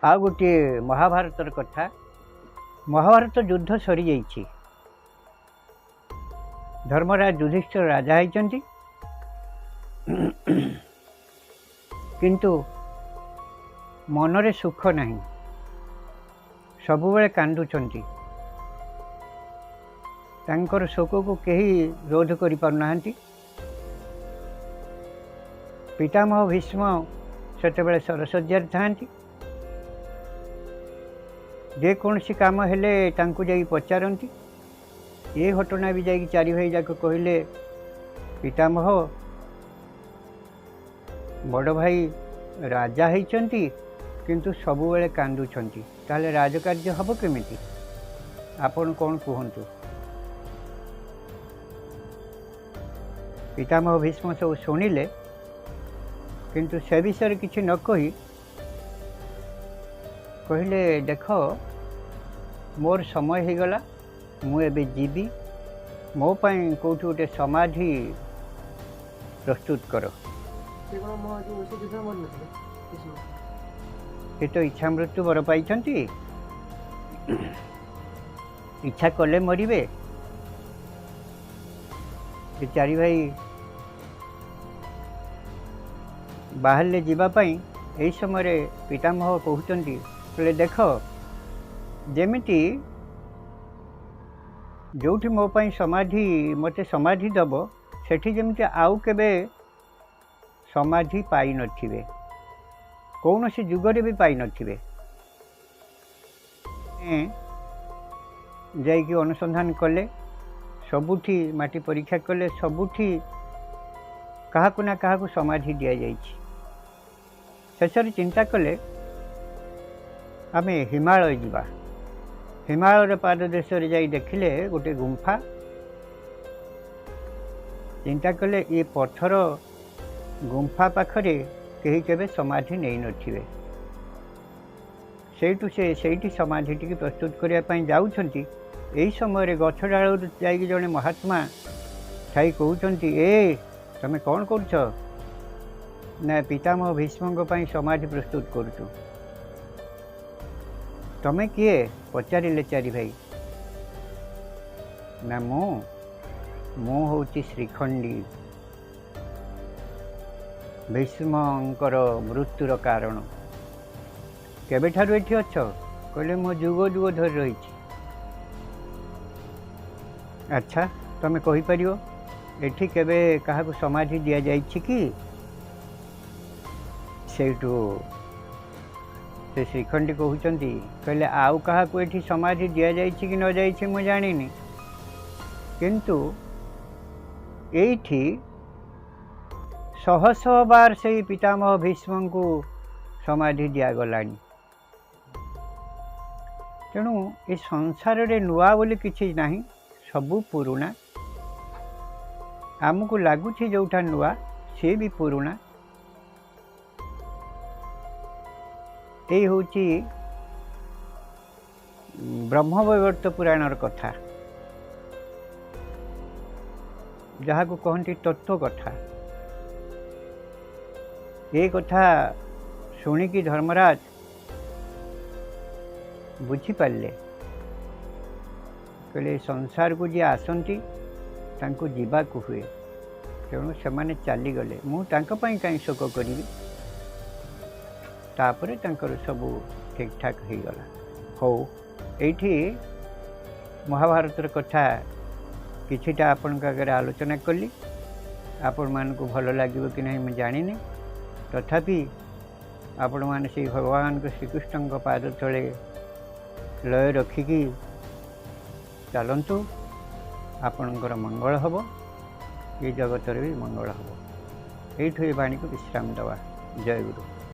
आ गोटे महाभारतर कथा। महाभारत युद्ध सरी जाइछि। धर्मराज युधिष्ठिर राजा होइछन्ति, किंतु मनरे सुख नहीं, सबुबेले कांदुछन्ति। तांकर शोक को केही रोध करि पारुनाहांति। पितामह भीष्म सेतेबेले सरसज्जार थांती। जेकोसी काम हेले तांकु जाई पचारती। ये घटना भी जाई चारि भाई जाक कहले, पितामह बड़ भाई राजा होइछन्ति किंतु सबुबेले कांदुछन्ति, ताले राजकार्य हब केमिति? आपण कौन कहतु? पितामह भीष्म सब शुणिले, किंतु से विषय किसी न कही कहले, देख मोर समय हो गला, मु एबे जीवी, मो पाई कोठी गोटे समाधि प्रस्तुत कर। ये तो इच्छा मृत्यु वर पाई, इच्छा कले मरिबे। ये चारि भाई बाहर जीवाई यही समय पितामह कहते, बोले देख जेमिति जोठी मो पाई समाधि मते समाधि दब, सेठी जेमिति आउ केबे समाधि पाई नथिबे, कौन सी जुगरे भी पाई नथिबे। जाइकी अनुसंधान कले, सबुठी माटी परीक्षा कले, सबुठी काहाकु ना काहाकु समाधि दिया जाइछि। शेषर चिंता कले आमे हिमालय जीवा। हिमालय पाद देश जाई देखिले गोटे गुंफा। चिंता कले ये पत्थर गुंफा पाखरे केही केबे समाधि नहीं नथिबे। सेठी समाधि टी प्रस्तुत करिया पई जाउछंती। एही समय गछ डाल जाई जने महात्मा ठाई कहउछंती, ए तमे कौन करुछ? ना पितामह भीष्म पई समाधि प्रस्तुत करुछु। तमे किए? पचारिले चारि भाई। ना मु होची श्रीखंडी, भीष्मंकर मृत्युर कारण। केबे ठारु एठी अछ? कहले मो जुग जुग धरि रहिछि। अच्छा तमे कहि परियो एठी केबे काहाकु समाधि दिया जाइछि कि? सेठू से श्रीखंडी कहउचंती, कहले आउ काहाकु एठी समाधि दिया जाइछि कि न जाइछि मु जानिनी, किंतु एठी शह शह बार से पितामह भीष्म को समाधि दिया गलानी। तेणु ये संसार रे नुआ बोली किछि नाही, सबु पुरुणा। आमको लगुच जोटा नुआ सी भी पुरुणा। ये हूँ ब्रह्मवैवर्त पुराणर कथा, जहाँ को कहती तत्व कथा। ये कथा शुणिकी धर्मराज बुझीपारे, कहले संसार को जी आसती तांको जीवाकू हुए, तेणु से चलीगले, मु तांको पई कहीं शोक करी। तापर तांकर सबू ठीक ठाक हो गला। हो एठी महाभारतर कथा किछिटा आपण आगे आलोचना कली। आपण मान को भल लगे कि नहीं मैं जानी, तथापि आपण मान से भगवान को श्रीकृष्ण पाद तले लय रखिकी चलतु। आपणकर मंगल हम, ये जगत भी मंगल हम। ये वाणी को विश्राम दवा। जय गुरु।